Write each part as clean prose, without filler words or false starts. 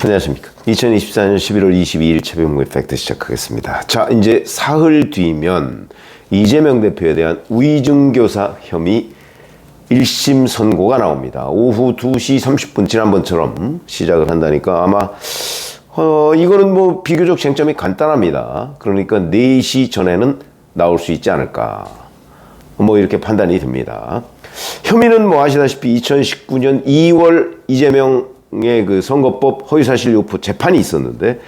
안녕하십니까. 2024년 11월 22일 최병무의 팩트 시작하겠습니다. 자, 이제 사흘 뒤면 이재명 대표에 대한 위증교사 혐의 1심 선고가 나옵니다. 오후 2시 30분 지난번처럼 시작을 한다니까 아마 이거는 뭐 비교적 쟁점이 간단합니다. 그러니까 4시 전에는 나올 수 있지 않을까 뭐 이렇게 판단이 듭니다. 혐의는 뭐 아시다시피 2019년 2월 이재명의 그 선거법 허위사실 유포 재판이 있었는데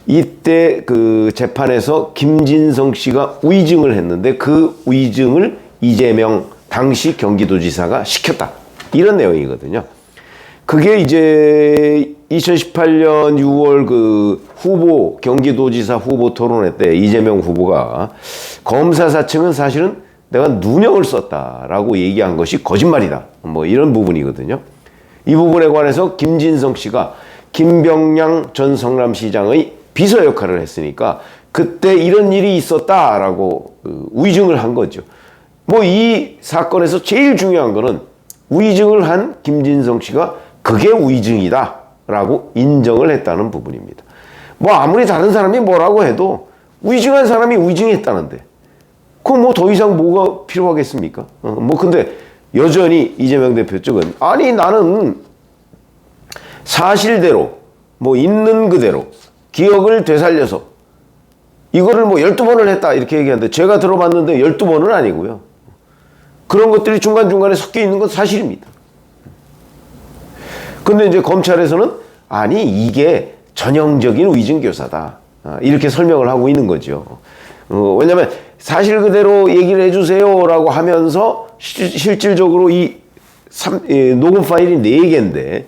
이때 그 재판에서 김진성 씨가 위증을 했는데 그 위증을 이재명 당시 경기도지사가 시켰다. 이런 내용이거든요. 그게 이제 2018년 6월 그 경기도지사 후보 토론회 때 이재명 후보가 검사 사측은 사실은 내가 누명을 썼다라고 얘기한 것이 거짓말이다. 뭐 이런 부분이거든요. 이 부분에 관해서 김진성 씨가 김병량 전 성남시장의 비서 역할을 했으니까 그때 이런 일이 있었다라고 위증을 한 거죠. 뭐 이 사건에서 제일 중요한 거는 위증을 한 김진성 씨가 그게 위증이다라고 인정을 했다는 부분입니다. 뭐 아무리 다른 사람이 뭐라고 해도 위증한 사람이 위증했다는데 그럼 뭐 더 이상 뭐가 필요하겠습니까? 뭐 근데 여전히 이재명 대표 측은 아니 나는 사실대로 뭐 있는 그대로 기억을 되살려서 이거를 뭐 12번을 했다 이렇게 얘기하는데 제가 들어봤는데 12번은 아니고요. 그런 것들이 중간중간에 섞여 있는 건 사실입니다. 근데 이제 검찰에서는 아니 이게 전형적인 위증교사다 이렇게 설명을 하고 있는 거죠. 왜냐면 사실 그대로 얘기를 해주세요 라고 하면서 실질적으로 이 녹음 파일이 4개인데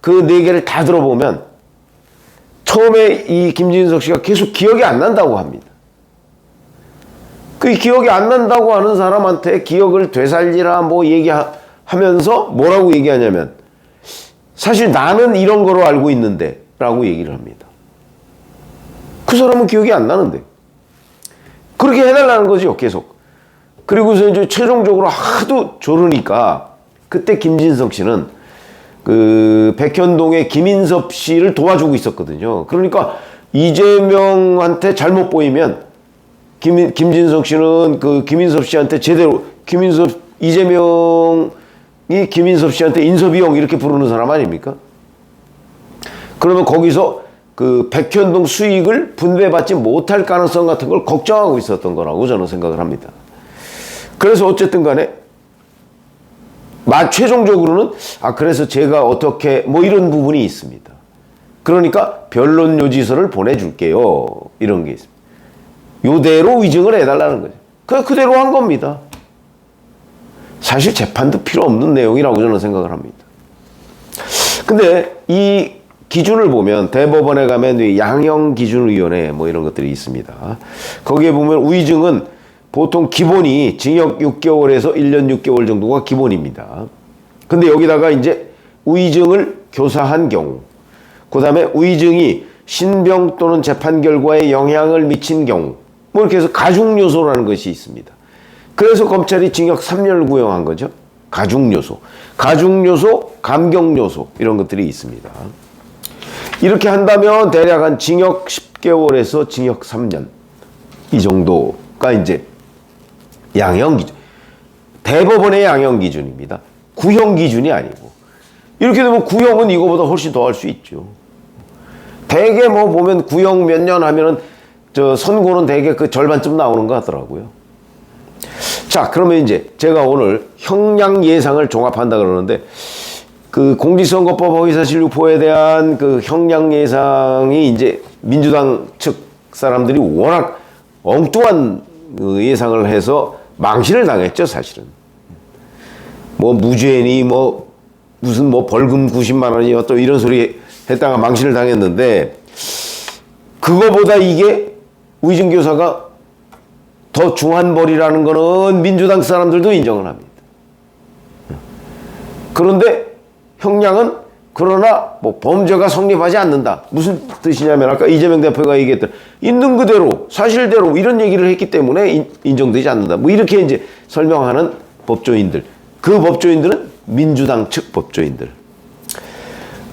그 4개를 다 들어보면 처음에 이 김진석 씨가 계속 기억이 안 난다고 합니다. 그 기억이 안 난다고 하는 사람한테 기억을 되살리라 뭐 얘기하면서 뭐라고 얘기하냐면 사실 나는 이런 거로 알고 있는데 라고 얘기를 합니다. 그 사람은 기억이 안 나는데 그렇게 해달라는 거죠 계속. 그리고서 이제 최종적으로 하도 조르니까 그때 김진석 씨는 그 백현동의 김인섭 씨를 도와주고 있었거든요. 그러니까 이재명한테 잘못 보이면 김진석 씨는 그 김인섭 씨한테 제대로 이재명이 김인섭 씨한테 인섭이 형 이렇게 부르는 사람 아닙니까? 그러면 거기서 그 백현동 수익을 분배받지 못할 가능성 같은 걸 걱정하고 있었던 거라고 저는 생각을 합니다. 그래서 어쨌든 간에 최종적으로는 그래서 제가 어떻게 뭐 이런 부분이 있습니다. 그러니까 변론 요지서를 보내줄게요. 이런 게 있습니다. 요대로 위증을 해달라는 거죠. 그대로 한 겁니다. 사실 재판도 필요 없는 내용이라고 저는 생각을 합니다. 근데 이 기준을 보면 대법원에 가면 양형기준위원회 뭐 이런 것들이 있습니다. 거기에 보면 위증은 보통 기본이 징역 6개월에서 1년 6개월 정도가 기본입니다. 근데 여기다가 이제 위증을 교사한 경우, 그 다음에 위증이 신병 또는 재판 결과에 영향을 미친 경우, 뭐 이렇게 해서 가중요소라는 것이 있습니다. 그래서 검찰이 징역 3년을 구형한 거죠. 가중요소, 감경요소 이런 것들이 있습니다. 이렇게 한다면 대략 한 징역 10개월에서 징역 3년 이 정도가 이제 양형기준, 대법원의 양형기준입니다. 구형기준이 아니고. 이렇게 되면 구형은 이거보다 훨씬 더 할 수 있죠. 대개 뭐 보면 구형 몇 년 하면은 선고는 대개 그 절반쯤 나오는 것 같더라고요. 자, 그러면 이제 제가 오늘 형량 예상을 종합한다 그러는데 그 공직선거법 허위사실 유포에 대한 그 형량 예상이 이제 민주당 측 사람들이 워낙 엉뚱한 예상을 해서 망신을 당했죠, 사실은. 뭐 무죄니 뭐 무슨 뭐 벌금 90만 원이요 또 이런 소리 했다가 망신을 당했는데 그거보다 이게 위증교사가 더 중한 벌이라는 거는 민주당 사람들도 인정을 합니다. 그런데 형량은 그러나 뭐 범죄가 성립하지 않는다. 무슨 뜻이냐면 아까 이재명 대표가 얘기했던 있는 그대로 사실대로 이런 얘기를 했기 때문에 인정되지 않는다. 뭐 이렇게 이제 설명하는 법조인들. 그 법조인들은 민주당 측 법조인들.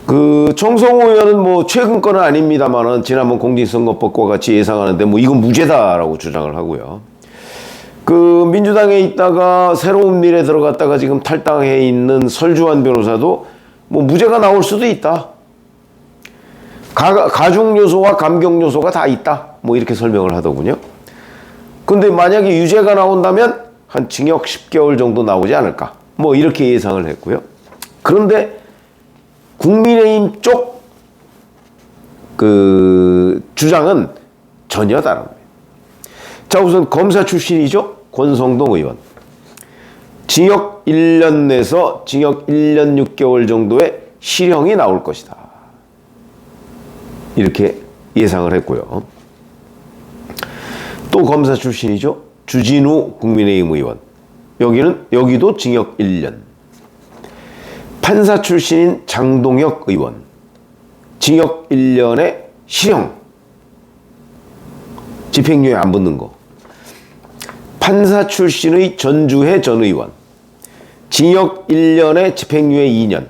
그 정성호 의원은 뭐 최근 거는 아닙니다만은 지난번 공직선거법과 같이 예상하는데 뭐 이건 무죄다라고 주장을 하고요. 그 민주당에 있다가 새로운 미래 들어갔다가 지금 탈당해 있는 설주환 변호사도 뭐 무죄가 나올 수도 있다. 가중 요소와 감경 요소가 다 있다. 뭐 이렇게 설명을 하더군요. 근데 만약에 유죄가 나온다면 한 징역 10개월 정도 나오지 않을까. 뭐 이렇게 예상을 했고요. 그런데 국민의힘 쪽 그 주장은 전혀 다릅니다. 자, 우선 검사 출신이죠. 권성동 의원. 징역 1년 내서 징역 1년 6개월 정도의 실형이 나올 것이다. 이렇게 예상을 했고요. 또 검사 출신이죠. 주진우 국민의힘 의원. 여기도 징역 1년. 판사 출신인 장동혁 의원. 징역 1년에 실형. 집행유예 안 붙는 거. 판사 출신의 전주혜 전 의원. 징역 1년에 집행유예 2년.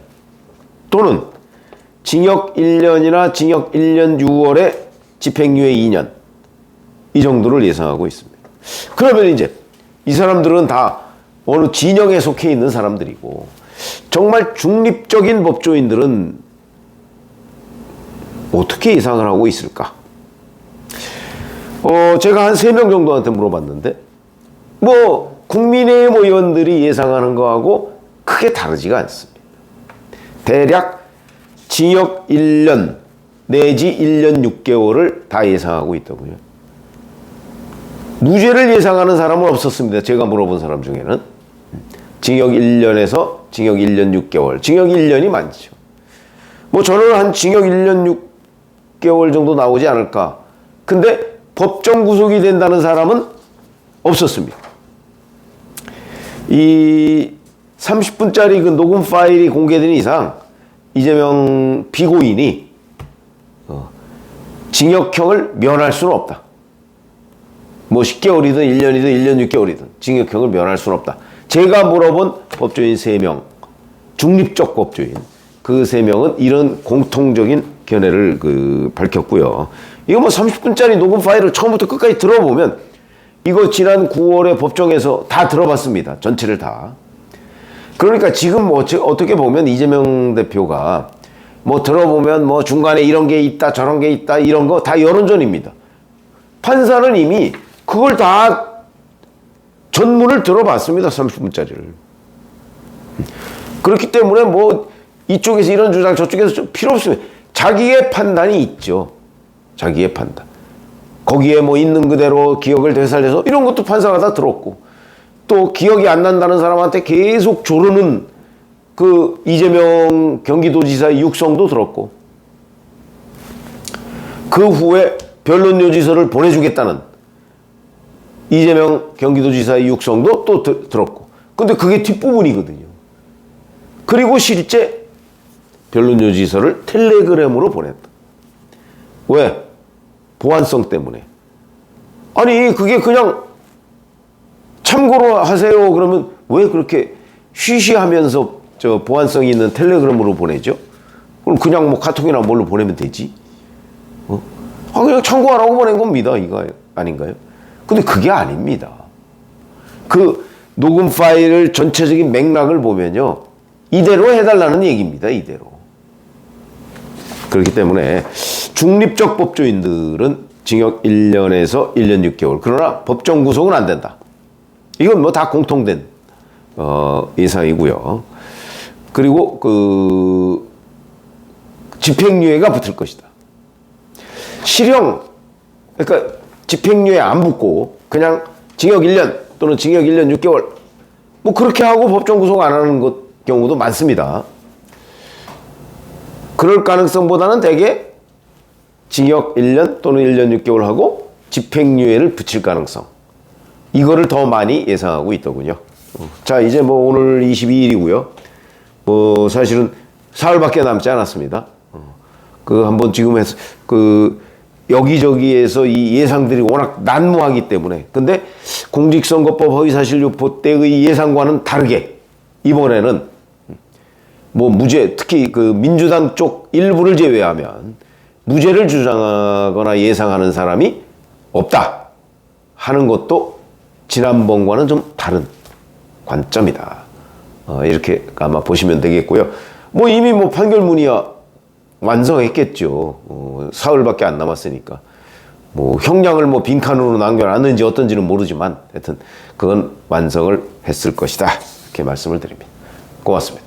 또는 징역 1년이나 징역 1년 6월에 집행유예 2년. 이 정도를 예상하고 있습니다. 그러면 이제 이 사람들은 다 어느 진영에 속해 있는 사람들이고 정말 중립적인 법조인들은 어떻게 예상을 하고 있을까? 제가 한 3명 정도한테 물어봤는데 뭐 국민의힘 의원들이 예상하는 거하고 크게 다르지가 않습니다. 대략 징역 1년 내지 1년 6개월을 다 예상하고 있더군요. 무죄를 예상하는 사람은 없었습니다. 제가 물어본 사람 중에는. 징역 1년에서 징역 1년 6개월. 징역 1년이 많죠. 뭐 저는 한 징역 1년 6개월 정도 나오지 않을까. 근데 법정 구속이 된다는 사람은 없었습니다. 이 30분짜리 그 녹음 파일이 공개된 이상 이재명 피고인이 징역형을 면할 수는 없다. 뭐 10개월이든 1년이든 1년 6개월이든 징역형을 면할 수는 없다. 제가 물어본 법조인 3명, 중립적 법조인 그 3명은 이런 공통적인 견해를 밝혔고요. 이거 뭐 30분짜리 녹음 파일을 처음부터 끝까지 들어보면 이거 지난 9월에 법정에서 다 들어봤습니다. 전체를 다. 그러니까 지금 뭐 어떻게 보면 이재명 대표가 뭐 들어보면 뭐 중간에 이런 게 있다 저런 게 있다 이런 거 다 여론전입니다. 판사는 이미 그걸 다 전문을 들어봤습니다. 30분짜리를. 그렇기 때문에 뭐 이쪽에서 이런 주장 저쪽에서 좀 필요 없습니다. 자기의 판단이 있죠. 자기의 판단. 거기에 뭐 있는 그대로 기억을 되살려서 이런 것도 판사가 다 들었고 또 기억이 안 난다는 사람한테 계속 조르는 그 이재명 경기도지사의 육성도 들었고 그 후에 변론요지서를 보내주겠다는 이재명 경기도지사의 육성도 또 들었고 근데 그게 뒷부분이거든요. 그리고 실제 변론요지서를 텔레그램으로 보냈다. 왜? 보안성 때문에. 아니 그게 그냥 참고로 하세요 그러면 왜 그렇게 쉬쉬하면서 저 보안성이 있는 텔레그램으로 보내죠? 그럼 그냥 뭐 카톡이나 뭘로 보내면 되지? 그냥 참고하라고 보낸 겁니다. 이거 아닌가요? 근데 그게 아닙니다. 그 녹음 파일을 전체적인 맥락을 보면요. 이대로 해달라는 얘기입니다. 이대로. 그렇기 때문에 중립적 법조인들은 징역 1년에서 1년 6개월. 그러나 법정 구속은 안 된다. 이건 뭐 다 공통된 예상이고요. 그리고 그 집행유예가 붙을 것이다. 실형, 그러니까 집행유예 안 붙고 그냥 징역 1년 또는 징역 1년 6개월 뭐 그렇게 하고 법정 구속 안 하는 경우도 많습니다. 그럴 가능성보다는 대개 징역 1년 또는 1년 6개월 하고 집행유예를 붙일 가능성 이거를 더 많이 예상하고 있더군요. 자 이제 뭐 오늘 22일이고요. 뭐 사실은 사흘밖에 남지 않았습니다. 그 한번 지금 해서 그 여기저기에서 이 예상들이 워낙 난무하기 때문에 근데 공직선거법 허위사실유포 때의 예상과는 다르게 이번에는 뭐 무죄, 특히 그 민주당 쪽 일부를 제외하면 무죄를 주장하거나 예상하는 사람이 없다 하는 것도 지난번과는 좀 다른 관점이다. 이렇게 아마 보시면 되겠고요. 뭐 이미 뭐 판결문이야 완성했겠죠. 사흘밖에 안 남았으니까. 뭐 형량을 뭐 빈칸으로 남겨놨는지 어떤지는 모르지만 하여튼 그건 완성을 했을 것이다. 이렇게 말씀을 드립니다. 고맙습니다.